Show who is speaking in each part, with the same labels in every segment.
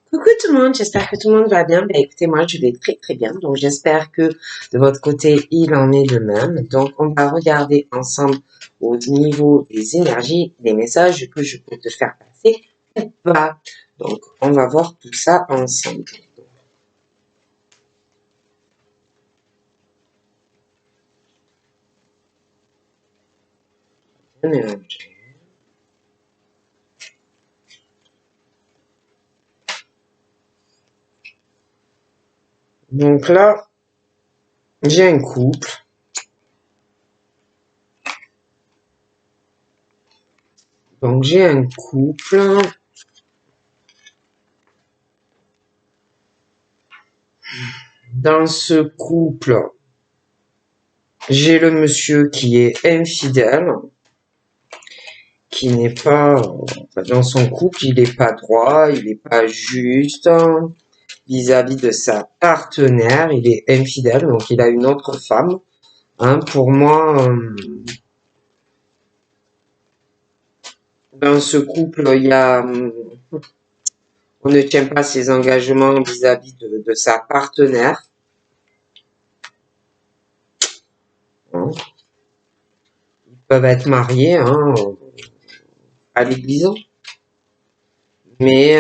Speaker 1: Coucou tout le monde, j'espère que tout le monde va bien. Écoutez, moi je vais très bien, donc j'espère que de votre côté il en est de même. Donc on va regarder ensemble au niveau des énergies, des messages que je peux te faire passer ou pas. Donc on va voir tout ça ensemble. Donc là, j'ai un couple. Donc j'ai un couple. Dans ce couple, j'ai le monsieur qui est infidèle, qui n'est pas dans son couple, il n'est pas droit, il n'est pas juste vis-à-vis de sa partenaire, il est infidèle, donc il a une autre femme. Pour moi, dans ce couple, il y a, on ne tient pas ses engagements vis-à-vis de sa partenaire. Ils peuvent être mariés à l'église, mais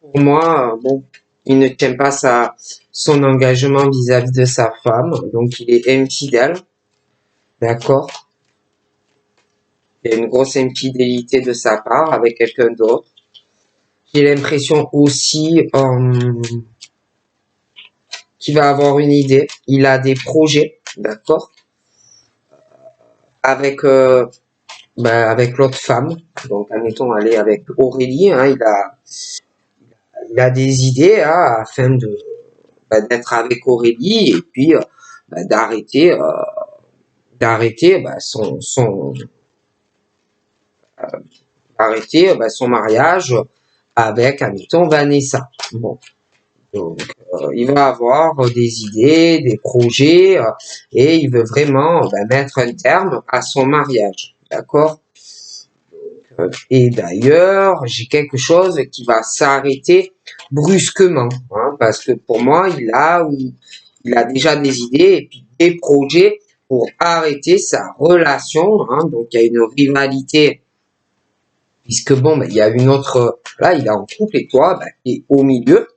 Speaker 1: pour moi, bon, il ne tient pas son engagement vis-à-vis de sa femme, donc il est infidèle, d'accord? Il y a une grosse infidélité de sa part avec quelqu'un d'autre. J'ai l'impression aussi qu'il va avoir une idée, il a des projets, d'accord? Avec l'autre femme, donc admettons aller avec Aurélie, il a des idées afin d'être avec Aurélie et puis d'arrêter son mariage avec, admettons, Vanessa. Bon. Donc, il va avoir des idées, des projets, et il veut vraiment mettre un terme à son mariage. D'accord? Et d'ailleurs, j'ai quelque chose qui va s'arrêter brusquement, parce que pour moi, il a déjà des idées et puis des projets pour arrêter sa relation. Donc, il y a une rivalité, puisque bon, il y a une autre, là, il est en couple et toi, qui est au milieu.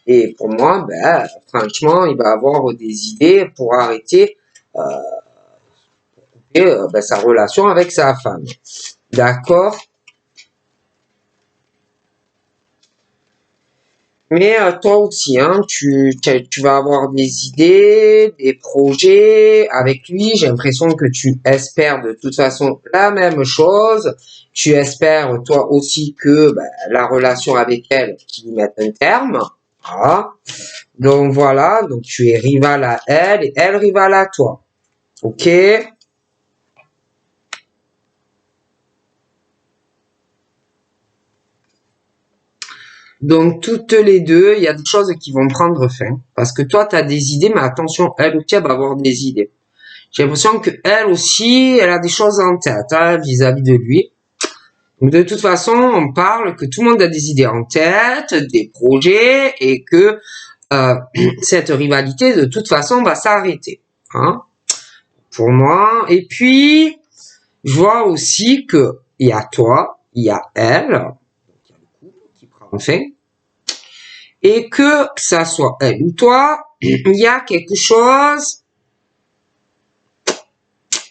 Speaker 1: Et pour moi, franchement, il va avoir des idées pour arrêter sa relation avec sa femme. D'accord? Mais toi aussi, tu vas avoir des idées, des projets avec lui. J'ai l'impression que tu espères de toute façon la même chose. Tu espères toi aussi que la relation avec elle qui mette un terme. Voilà. Donc voilà, donc tu es rival à elle et elle rival à toi. Ok? Donc toutes les deux, il y a des choses qui vont prendre fin. Parce que toi, tu as des idées, mais attention, elle aussi, elle va avoir des idées. J'ai l'impression que elle aussi, elle a des choses en tête vis-à-vis de lui. Donc de toute façon, on parle que tout le monde a des idées en tête, des projets, et que cette rivalité, de toute façon, va s'arrêter. Pour moi. Et puis, je vois aussi que il y a toi, il y a elle, qui prend fin, et que ça soit elle ou toi, il y a quelque chose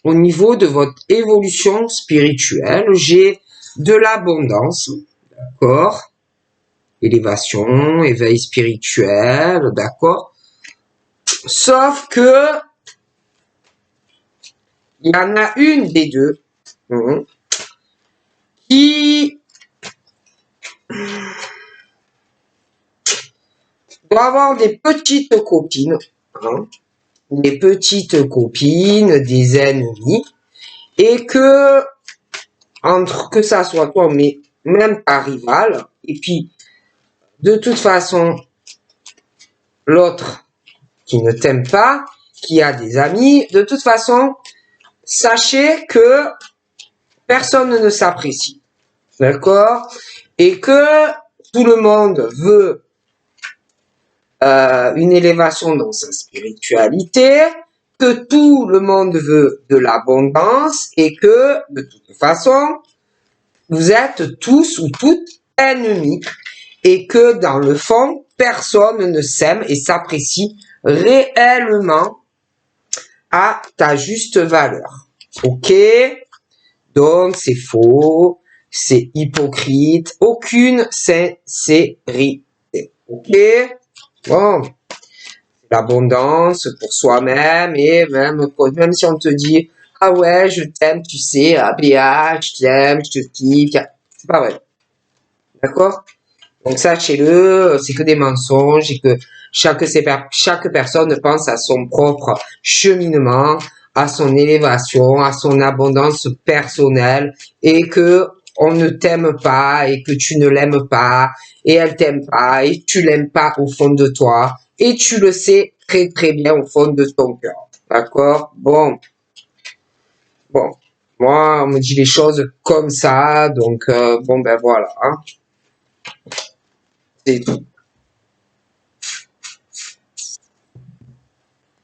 Speaker 1: au niveau de votre évolution spirituelle. J'ai de l'abondance, d'accord? Élévation, éveil spirituel, d'accord? Sauf que il y en a une des deux qui doit avoir des petites copines, des petites copines, des ennemis, et que ça soit toi, mais même ta rivale, et puis de toute façon, l'autre qui ne t'aime pas, qui a des amis, de toute façon, sachez que personne ne s'apprécie, d'accord? Et que tout le monde veut une élévation dans sa spiritualité, que tout le monde veut de l'abondance et que, de toute façon, vous êtes tous ou toutes ennemis et que, dans le fond, personne ne s'aime et s'apprécie réellement à ta juste valeur. Ok? Donc, c'est faux, c'est hypocrite, aucune sincérité. Ok? Bon, l'abondance pour soi-même et même si on te dit ah ouais, je t'aime, tu sais, ah Béa, je t'aime, je te kiffe, c'est pas vrai. D'accord? Donc sachez-le, c'est que des mensonges et que chaque personne pense à son propre cheminement, à son élévation, à son abondance personnelle et que on ne t'aime pas et que tu ne l'aimes pas et elle t'aime pas et tu l'aimes pas au fond de toi et tu le sais très très bien au fond de ton cœur. D'accord? Bon. Moi, on me dit les choses comme ça, donc bon ben voilà, hein. C'est tout.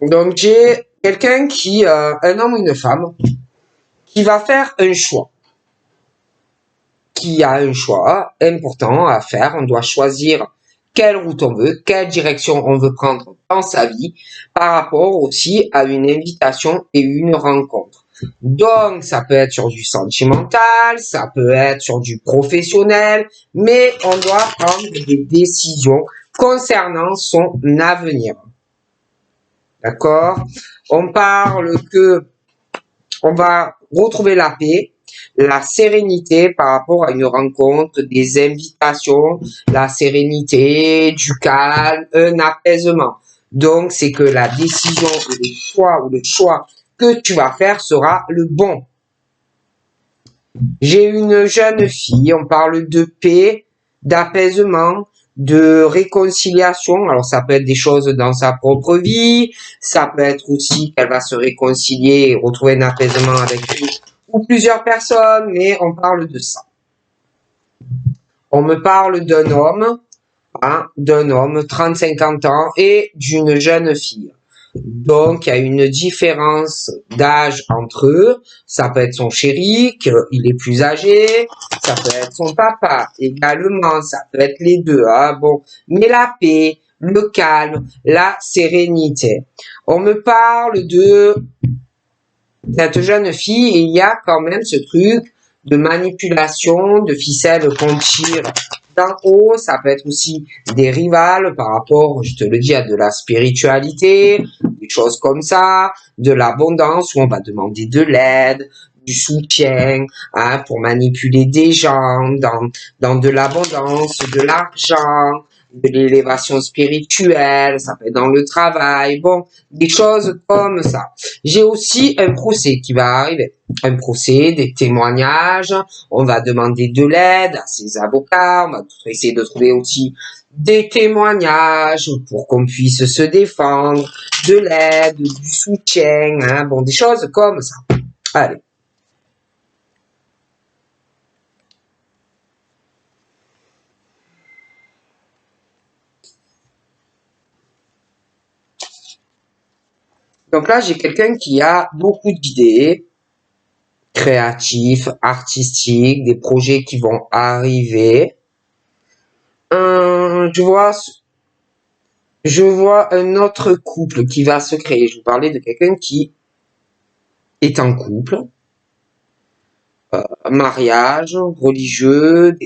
Speaker 1: Donc j'ai quelqu'un qui, un homme ou une femme, qui va faire un choix, qui a un choix important à faire. On doit choisir quelle route on veut, quelle direction on veut prendre dans sa vie, par rapport aussi à une invitation et une rencontre. Donc ça peut être sur du sentimental, ça peut être sur du professionnel, mais on doit prendre des décisions concernant son avenir. D'accord? On parle que on va retrouver la paix, la sérénité par rapport à une rencontre, des invitations, la sérénité, du calme, un apaisement. Donc, c'est que la décision ou le choix que tu vas faire sera le bon. J'ai une jeune fille, on parle de paix, d'apaisement, de réconciliation. Alors ça peut être des choses dans sa propre vie, ça peut être aussi qu'elle va se réconcilier et retrouver un apaisement avec une ou plusieurs personnes, mais on parle de ça. On me parle d'un homme, 30-50 ans et d'une jeune fille. Donc, il y a une différence d'âge entre eux. Ça peut être son chéri, qu'il est plus âgé. Ça peut être son papa également. Ça peut être les deux. Hein, bon. Mais la paix, le calme, la sérénité. On me parle de cette jeune fille et il y a quand même ce truc de manipulation, de ficelle qu'on tire d'en haut. Ça peut être aussi des rivales par rapport, je te le dis, à de la spiritualité, des choses comme ça, de l'abondance où on va demander de l'aide, du soutien, hein, pour manipuler des gens dans de l'abondance, de l'argent, de l'élévation spirituelle, ça peut être dans le travail, bon, des choses comme ça. J'ai aussi un procès qui va arriver, un procès, des témoignages, on va demander de l'aide à ses avocats, on va essayer de trouver aussi des témoignages pour qu'on puisse se défendre, de l'aide, du soutien, hein, bon, des choses comme ça. Allez. Donc là, j'ai quelqu'un qui a beaucoup d'idées, créatifs, artistiques, des projets qui vont arriver. Je vois un autre couple qui va se créer. Je vous parlais de quelqu'un qui est en couple, mariage, religieux,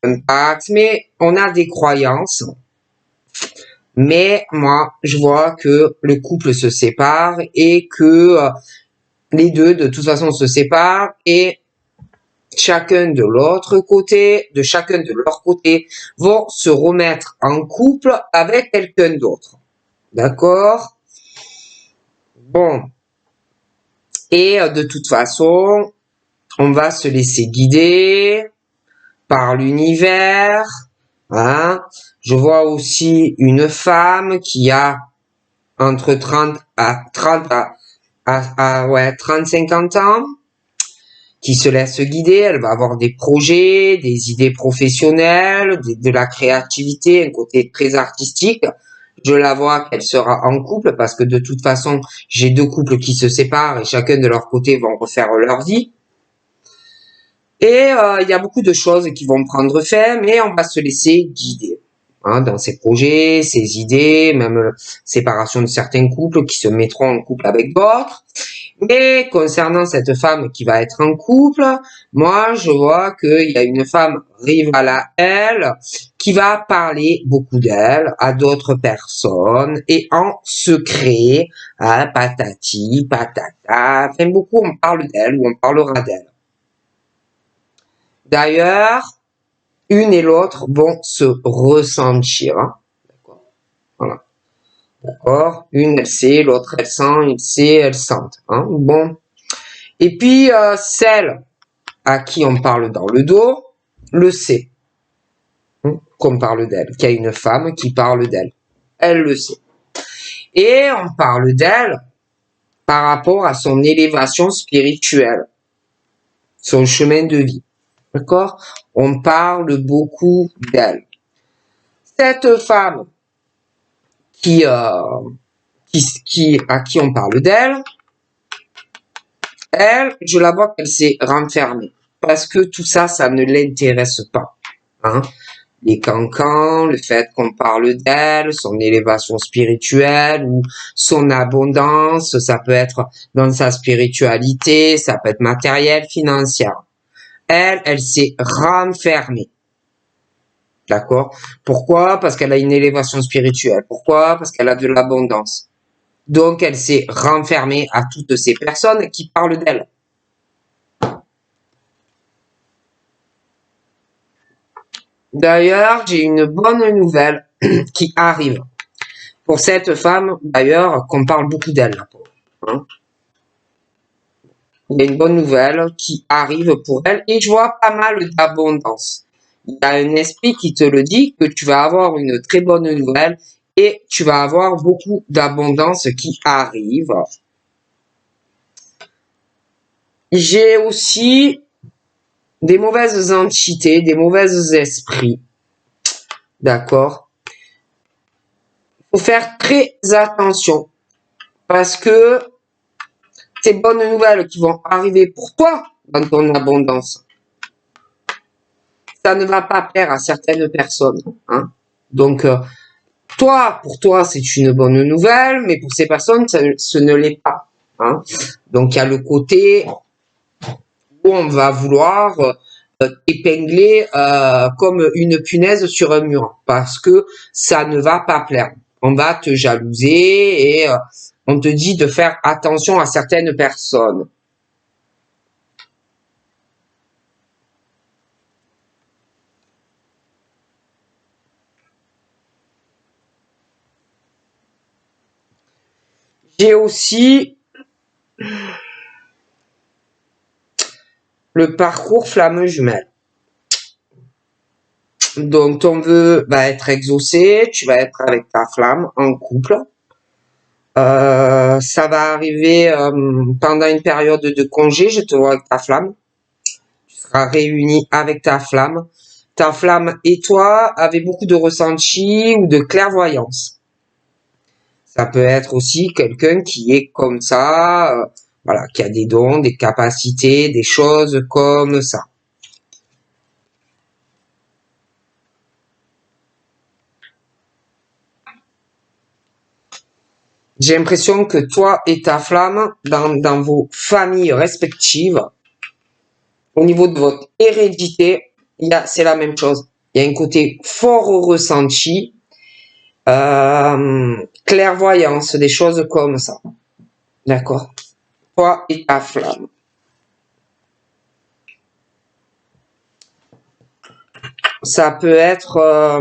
Speaker 1: un pacte, mais on a des croyances. Mais moi, je vois que le couple se sépare et que les deux, de toute façon, se séparent et chacun de leur côté, vont se remettre en couple avec quelqu'un d'autre. D'accord? Bon. Et de toute façon, on va se laisser guider par l'univers. Hein? Je vois aussi une femme qui a entre 30 à 30 à 50 ans qui se laisse guider, elle va avoir des projets, des idées professionnelles, de la créativité, un côté très artistique. Je la vois qu'elle sera en couple parce que de toute façon, j'ai deux couples qui se séparent et chacun de leur côté vont refaire leur vie. Et il y a beaucoup de choses qui vont prendre fin, mais on va se laisser guider dans ses projets, ses idées, même séparation de certains couples qui se mettront en couple avec d'autres. Mais concernant cette femme qui va être en couple, moi je vois qu'il y a une femme rivale à elle qui va parler beaucoup d'elle à d'autres personnes et en secret, patati, patata, enfin beaucoup on parle d'elle ou on parlera d'elle. D'ailleurs, une et l'autre vont se ressentir. D'accord. Voilà. D'accord. Une, elle sait, l'autre, elle sent, il sait, elle sente. Bon. Et puis, celle à qui on parle dans le dos, le sait. Qu'on parle d'elle. Qu'il y a une femme qui parle d'elle. Elle le sait. Et on parle d'elle par rapport à son élévation spirituelle. Son chemin de vie. D'accord? On parle beaucoup d'elle. Cette femme à qui on parle d'elle, elle, je la vois qu'elle s'est renfermée. Parce que tout ça, ça ne l'intéresse pas. Les cancans, le fait qu'on parle d'elle, son élévation spirituelle ou son abondance, ça peut être dans sa spiritualité, ça peut être matériel, financière. Elle s'est renfermée. D'accord? Pourquoi? Parce qu'elle a une élévation spirituelle. Pourquoi? Parce qu'elle a de l'abondance. Donc, elle s'est renfermée à toutes ces personnes qui parlent d'elle. D'ailleurs, j'ai une bonne nouvelle qui arrive. Pour cette femme, d'ailleurs, qu'on parle beaucoup d'elle. Il y a une bonne nouvelle qui arrive pour elle et je vois pas mal d'abondance. Il y a un esprit qui te le dit que tu vas avoir une très bonne nouvelle et tu vas avoir beaucoup d'abondance qui arrive. J'ai aussi des mauvaises entités, des mauvais esprits. D'accord? Faut faire très attention parce que ces bonnes nouvelles qui vont arriver pour toi dans ton abondance, ça ne va pas plaire à certaines personnes. Donc, pour toi, c'est une bonne nouvelle, mais pour ces personnes, ce ne l'est pas. Donc, il y a le côté où on va vouloir épingler comme une punaise sur un mur, parce que ça ne va pas plaire. On va te jalouser et on te dit de faire attention à certaines personnes. J'ai aussi le parcours flamme jumelle. Donc ton vœu va être exaucé, tu vas être avec ta flamme en couple. Ça va arriver pendant une période de congé, je te vois avec ta flamme. Tu seras réuni avec ta flamme. Ta flamme et toi avez beaucoup de ressenti ou de clairvoyance. Ça peut être aussi quelqu'un qui est comme ça, voilà, qui a des dons, des capacités, des choses comme ça. J'ai l'impression que toi et ta flamme, dans vos familles respectives, au niveau de votre hérédité, c'est la même chose. Il y a un côté fort ressenti, clairvoyance, des choses comme ça. D'accord? Toi et ta flamme. Ça peut être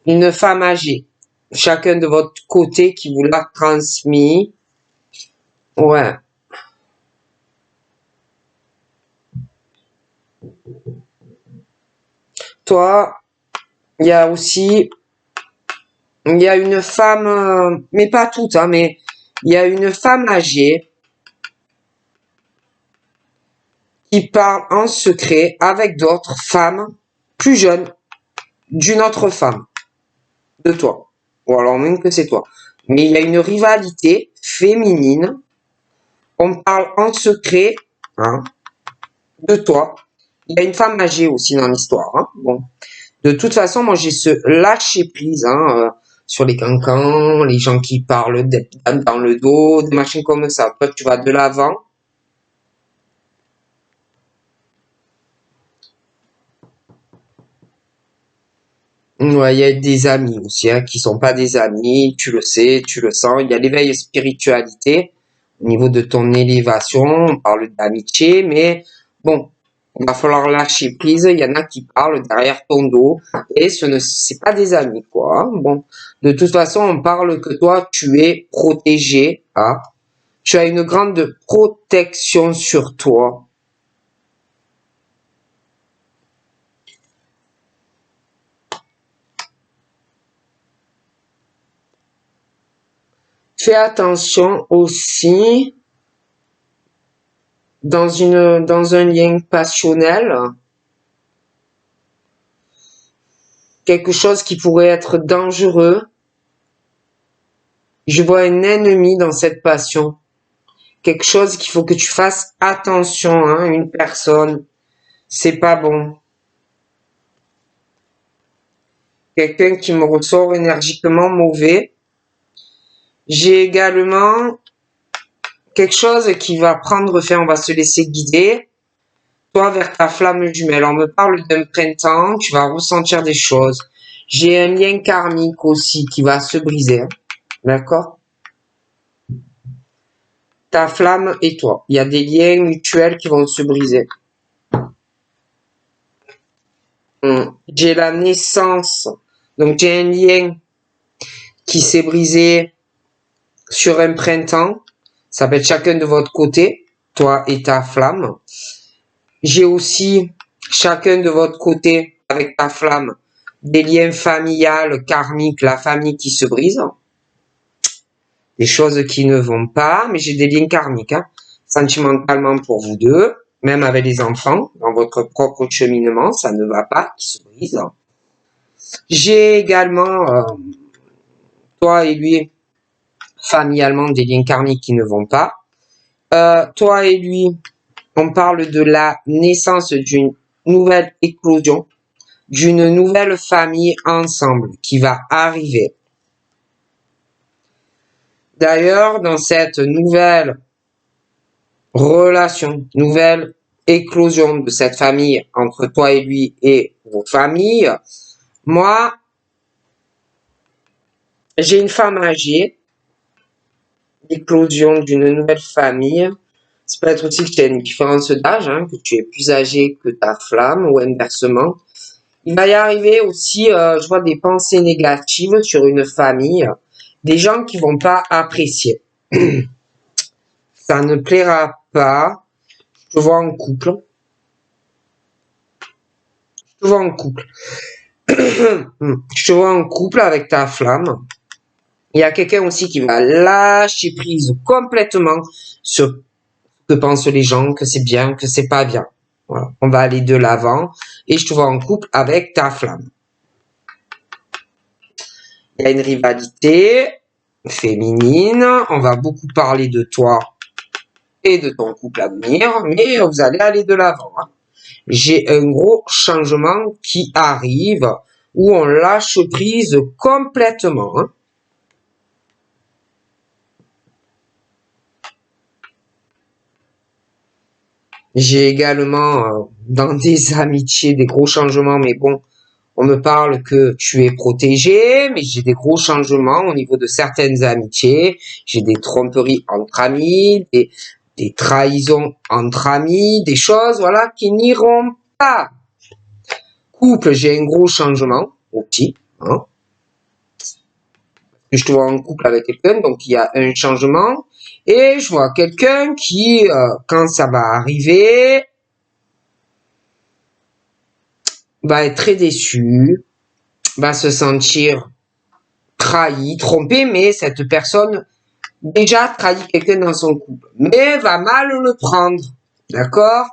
Speaker 1: une femme âgée. Chacun de votre côté qui vous l'a transmis. Ouais. Toi, il y a aussi, il y a une femme, mais pas toute, mais il y a une femme âgée qui parle en secret avec d'autres femmes plus jeunes d'une autre femme, de toi. Ou alors même que c'est toi. Mais il y a une rivalité féminine. On parle en secret, hein, de toi. Il y a une femme âgée aussi dans l'histoire. Hein. Bon. De toute façon, moi j'ai ce lâcher prise sur les cancans, les gens qui parlent dans le dos, des machines comme ça. Toi, tu vas de l'avant. Ouais, il y a des amis aussi, hein, qui sont pas des amis, tu le sais, tu le sens. Il y a l'éveil spiritualité au niveau de ton élévation, on parle d'amitié, mais bon, il va falloir lâcher prise. Il y en a qui parlent derrière ton dos et c'est pas des amis, quoi. Hein. Bon, de toute façon, on parle que toi, tu es protégé, hein. Tu as une grande protection sur toi. Fais attention aussi dans un lien passionnel, quelque chose qui pourrait être dangereux. Je vois un ennemi dans cette passion. Quelque chose qu'il faut que tu fasses attention, hein, une personne. C'est pas bon. Quelqu'un qui me ressort énergiquement mauvais. J'ai également quelque chose qui va prendre fin, on va se laisser guider. Toi vers ta flamme jumelle. On me parle d'un printemps, tu vas ressentir des choses. J'ai un lien karmique aussi qui va se briser. D'accord? Ta flamme et toi. Il y a des liens mutuels qui vont se briser. J'ai la naissance. Donc j'ai un lien qui s'est brisé sur un printemps. Ça peut être chacun de votre côté, toi et ta flamme. J'ai aussi chacun de votre côté avec ta flamme des liens familiales, karmiques, la famille qui se brise. Des choses qui ne vont pas, mais j'ai des liens karmiques, hein, sentimentalement pour vous deux, même avec les enfants, dans votre propre cheminement, ça ne va pas, qui se brise. J'ai également, toi et lui, familialement, des liens karmiques qui ne vont pas. Toi et lui, on parle de la naissance d'une nouvelle éclosion, d'une nouvelle famille ensemble qui va arriver. D'ailleurs, dans cette nouvelle relation, nouvelle éclosion de cette famille entre toi et lui et vos familles, moi, j'ai une femme âgée, l'éclosion d'une nouvelle famille. Ça peut être aussi que tu as une différence d'âge, hein, que tu es plus âgé que ta flamme ou inversement. Il va y arriver aussi, je vois des pensées négatives sur une famille, des gens qui vont pas apprécier. Ça ne plaira pas. Je te vois en couple. Je te vois en couple. Je te vois en couple avec ta flamme. Il y a quelqu'un aussi qui va lâcher prise complètement sur ce que pensent les gens, que c'est bien, que c'est pas bien. Voilà. On va aller de l'avant et je te vois en couple avec ta flamme. Il y a une rivalité féminine. On va beaucoup parler de toi et de ton couple à venir, mais vous allez aller de l'avant. Hein. J'ai un gros changement qui arrive où on lâche prise complètement. Hein. J'ai également dans des amitiés des gros changements, mais bon, on me parle que tu es protégé, mais j'ai des gros changements au niveau de certaines amitiés. J'ai des tromperies entre amis, des trahisons entre amis, des choses, voilà, qui n'iront pas. Couple, j'ai un gros changement aussi, hein. Je te vois en couple avec quelqu'un, donc il y a un changement. Et je vois quelqu'un qui, quand ça va arriver, va être très déçu, va se sentir trahi, trompé, mais cette personne déjà trahi quelqu'un dans son couple, mais va mal le prendre, d'accord?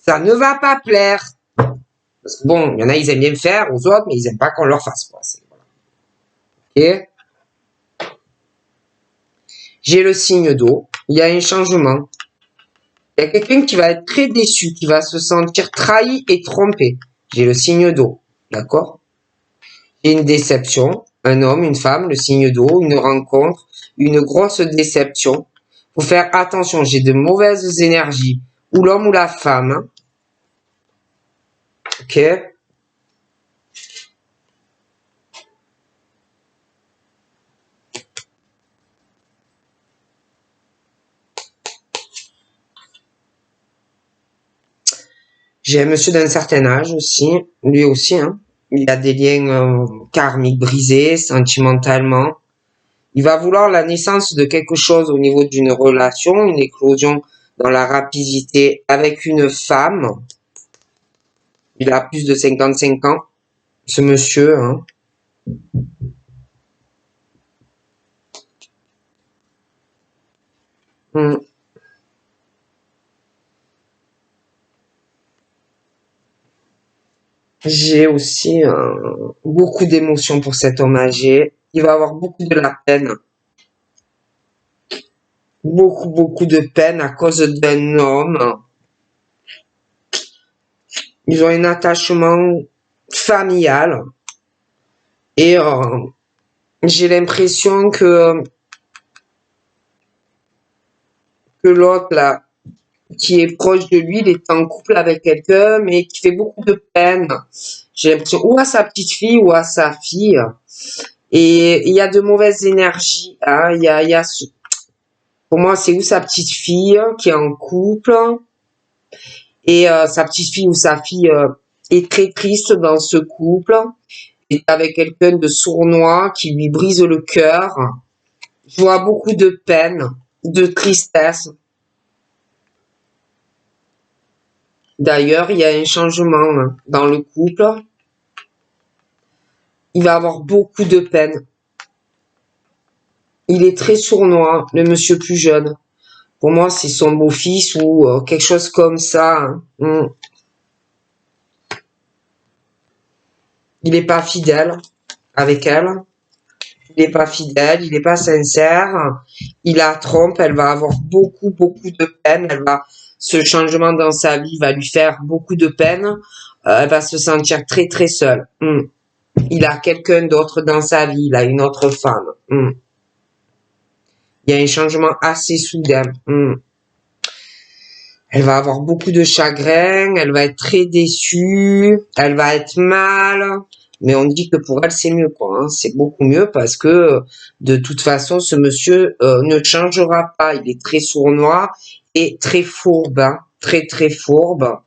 Speaker 1: Ça ne va pas plaire. Parce que bon, il y en a, ils aiment bien le faire aux autres, mais ils aiment pas qu'on leur fasse. Quoi. Ok. J'ai le signe d'eau. Il y a un changement. Il y a quelqu'un qui va être très déçu, qui va se sentir trahi et trompé. J'ai le signe d'eau. D'accord? J'ai une déception. Un homme, une femme, le signe d'eau, une rencontre, une grosse déception. Faut faire attention, j'ai de mauvaises énergies. Ou l'homme ou la femme. Hein. Ok? J'ai un monsieur d'un certain âge aussi, lui aussi, hein. Il a des liens karmiques brisés, sentimentalement. Il va vouloir la naissance de quelque chose au niveau d'une relation, une éclosion dans la rapidité avec une femme. Il a plus de 55 ans, ce monsieur, hein. Hmm. J'ai aussi beaucoup d'émotions pour cet homme âgé. Il va avoir beaucoup de la peine. Beaucoup de peine à cause d'un homme. Ils ont un attachement familial. Et j'ai l'impression que l'autre, là, qui est proche de lui, il est en couple avec quelqu'un, mais qui fait beaucoup de peine. J'ai l'impression, ou à sa petite fille, ou à sa fille. Et il y a de mauvaises énergies. Hein. Pour moi, c'est ou sa petite fille qui est en couple, et sa petite fille ou sa fille est très triste dans ce couple, est avec quelqu'un de sournois qui lui brise le cœur. Je vois beaucoup de peine, de tristesse. D'ailleurs, il y a un changement hein, dans le couple. Il va avoir beaucoup de peine. Il est très sournois, le monsieur plus jeune. Pour moi, c'est son beau-fils ou quelque chose comme ça. Hein. Il n'est pas fidèle avec elle. Il n'est pas fidèle, il n'est pas sincère. Il la trompe, elle va avoir beaucoup de peine. Ce changement dans sa vie va lui faire beaucoup de peine. Elle va se sentir très seule. Il a quelqu'un d'autre dans sa vie, il a une autre femme. Il y a un changement assez soudain. Elle va avoir beaucoup de chagrin, elle va être très déçue, elle va être mal. Mais on dit que pour elle, c'est mieux, quoi. Hein. C'est beaucoup mieux parce que, de toute façon, ce monsieur ne changera pas. Il est très sournois et très fourbe. Hein. Très fourbe.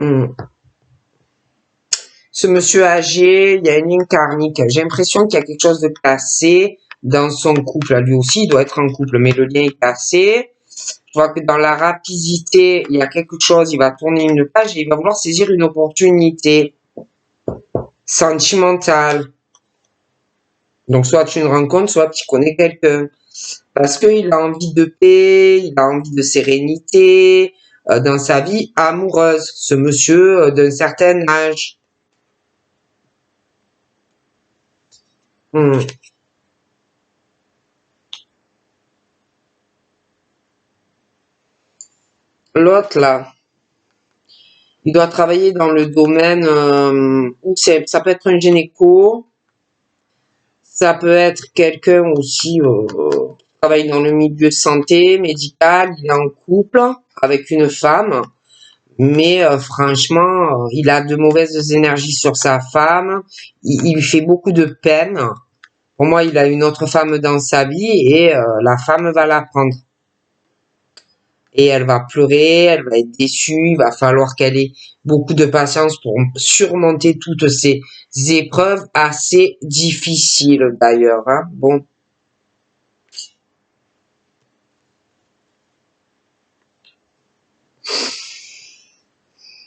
Speaker 1: Hum. Ce monsieur âgé, il y a une ligne karmique. J'ai l'impression qu'il y a quelque chose de cassé dans son couple. Lui aussi, il doit être en couple, mais le lien est cassé. Je vois que dans la rapidité, il y a quelque chose, il va tourner une page et il va vouloir saisir une opportunité sentimentale. Donc, soit tu une rencontres, soit tu connais quelqu'un. Parce qu'il a envie de paix, il a envie de sérénité dans sa vie amoureuse. Ce monsieur d'un certain âge. Hmm. L'autre, là, il doit travailler dans le domaine où ça peut être un gynéco, ça peut être quelqu'un aussi qui travaille dans le milieu santé, médical, il est en couple avec une femme, mais franchement, il a de mauvaises énergies sur sa femme, il lui fait beaucoup de peine. Pour moi, il a une autre femme dans sa vie et la femme va la prendre. Et elle va pleurer, elle va être déçue, il va falloir qu'elle ait beaucoup de patience pour surmonter toutes ces épreuves assez difficiles d'ailleurs. Hein. Bon,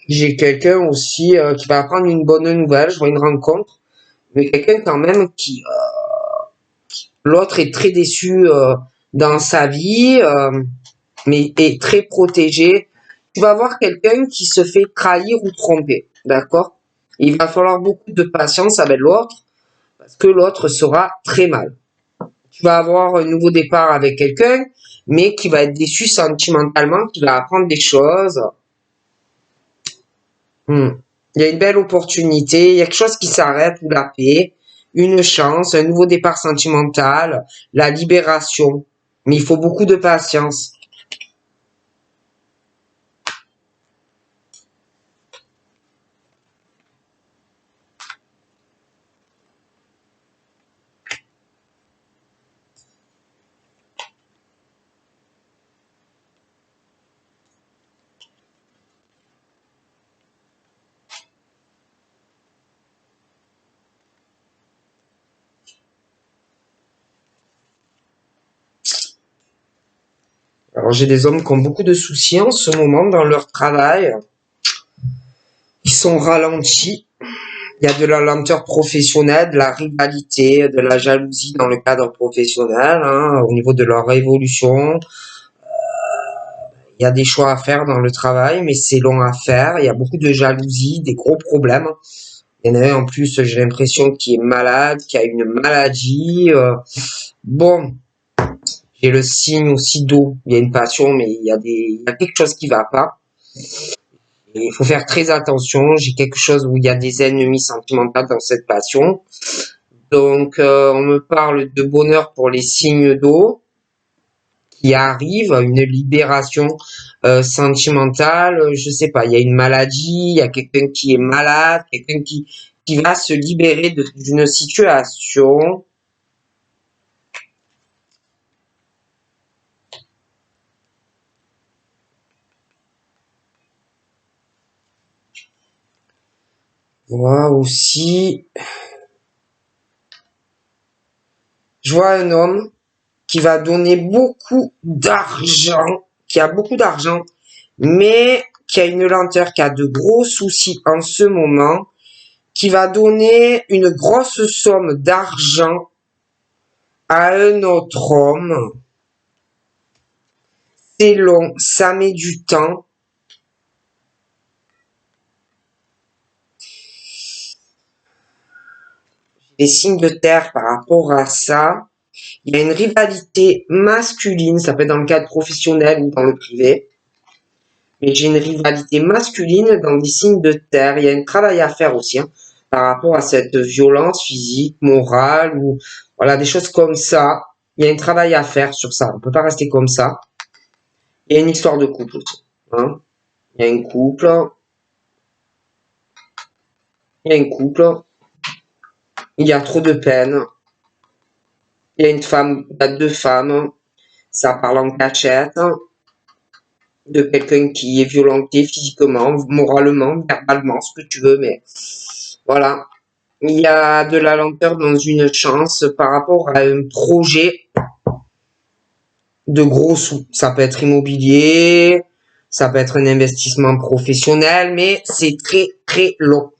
Speaker 1: j'ai quelqu'un aussi qui va apprendre une bonne nouvelle, je vois une rencontre, mais quelqu'un quand même L'autre est très déçu dans sa vie, mais est très protégé. Tu vas voir quelqu'un qui se fait trahir ou tromper, d'accord? Il va falloir beaucoup de patience avec l'autre, parce que l'autre sera très mal. Tu vas avoir un nouveau départ avec quelqu'un, mais qui va être déçu sentimentalement, qui va apprendre des choses. Il y a une belle opportunité, il y a quelque chose qui s'arrête ou la paix, une chance, un nouveau départ sentimental, la libération. Mais il faut beaucoup de patience. Alors j'ai des hommes qui ont beaucoup de soucis en ce moment dans leur travail. Ils sont ralentis. Il y a de la lenteur professionnelle, de la rivalité, de la jalousie dans le cadre professionnel, hein, au niveau de leur évolution. Il y a des choix à faire dans le travail, mais c'est long à faire. Il y a beaucoup de jalousie, des gros problèmes. Il y en a un en plus, j'ai l'impression qu'il est malade, qu'il a une maladie. Bon, j'ai le signe aussi d'eau. Il y a une passion, mais il y a quelque chose qui va pas. Et il faut faire très attention. J'ai quelque chose où il y a des ennemis sentimentaux dans cette passion. Donc, on me parle de bonheur pour les signes d'eau qui arrive, une libération sentimentale. Je sais pas, il y a une maladie, il y a quelqu'un qui est malade, quelqu'un qui va se libérer d'une situation. Voilà aussi, je vois un homme qui va donner beaucoup d'argent, qui a beaucoup d'argent, mais qui a une lenteur, qui a de gros soucis en ce moment, qui va donner une grosse somme d'argent à un autre homme. C'est long, ça met du temps. Les signes de terre par rapport à ça. Il y a une rivalité masculine, ça peut être dans le cadre professionnel ou dans le privé. Mais j'ai une rivalité masculine dans les signes de terre. Il y a un travail à faire aussi hein, par rapport à cette violence physique, morale ou voilà des choses comme ça. Il y a un travail à faire sur ça. On peut pas rester comme ça. Il y a une histoire de couple aussi. Hein. Il y a un couple. Il y a un couple. Il y a trop de peine. Il y a une femme, il y a deux femmes. Ça parle en cachette. De quelqu'un qui est violenté physiquement, moralement, verbalement, ce que tu veux, mais voilà. Il y a de la lenteur dans une chance par rapport à un projet de gros sous. Ça peut être immobilier, ça peut être un investissement professionnel, mais c'est très très long.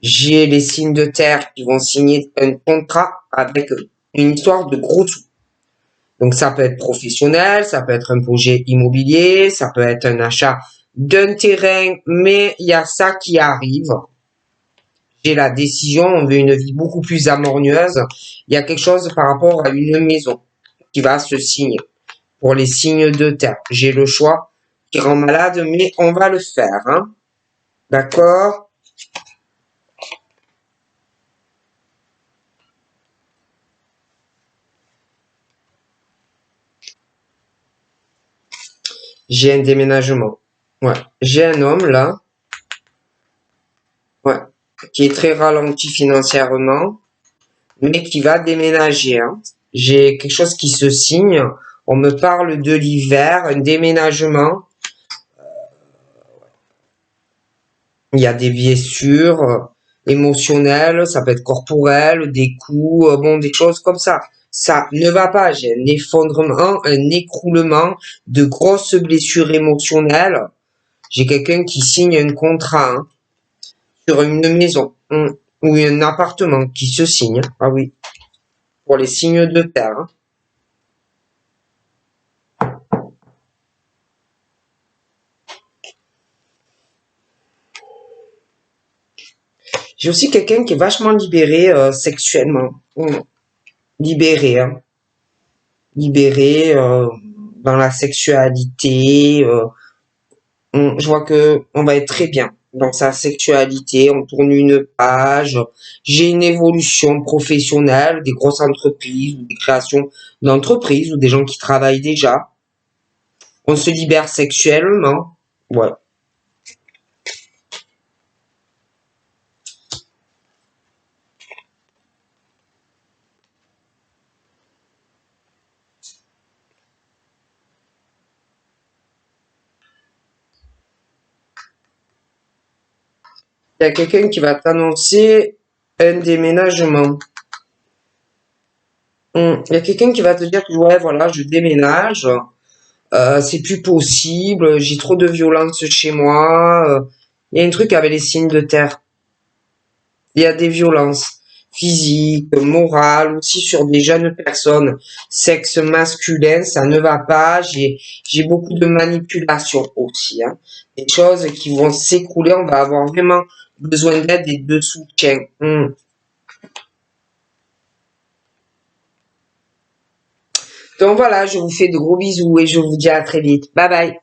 Speaker 1: J'ai les signes de terre qui vont signer un contrat avec une histoire de gros sous. Donc ça peut être professionnel, ça peut être un projet immobilier, ça peut être un achat d'un terrain, mais il y a ça qui arrive. J'ai la décision, on veut une vie beaucoup plus harmonieuse. Il y a quelque chose par rapport à une maison qui va se signer. Pour les signes de terre, j'ai le choix qui rend malade, mais on va le faire. Hein. D'accord? J'ai un déménagement. Ouais. J'ai un homme là, ouais, qui est très ralenti financièrement, mais qui va déménager. Hein. J'ai quelque chose qui se signe. On me parle de l'hiver, un déménagement. Il y a des blessures émotionnelles, ça peut être corporel, des coups, bon, des choses comme ça. Ça ne va pas. J'ai un effondrement, un écroulement, de grosses blessures émotionnelles. J'ai quelqu'un qui signe un contrat hein, sur une maison ou un appartement qui se signe. Ah oui. pour les signes de terre. J'ai aussi quelqu'un qui est vachement libéré sexuellement. Libéré, hein. Libéré dans la sexualité. Je vois que on va être très bien dans sa sexualité. On tourne une page. J'ai une évolution professionnelle, des grosses entreprises, ou des créations d'entreprises, ou des gens qui travaillent déjà. On se libère sexuellement. Ouais. Il y a quelqu'un qui va t'annoncer un déménagement. Il y a quelqu'un qui va te dire que ouais, voilà, je déménage, c'est plus possible, j'ai trop de violence chez moi. Il y a un truc avec les signes de terre. Il y a des violences physiques, morales, aussi sur des jeunes personnes. Sexe masculin, ça ne va pas. J'ai beaucoup de manipulation aussi, hein. Des choses qui vont s'écrouler. On va avoir vraiment besoin d'aide et de soutien. Donc voilà, je vous fais de gros bisous et je vous dis à très vite. Bye bye.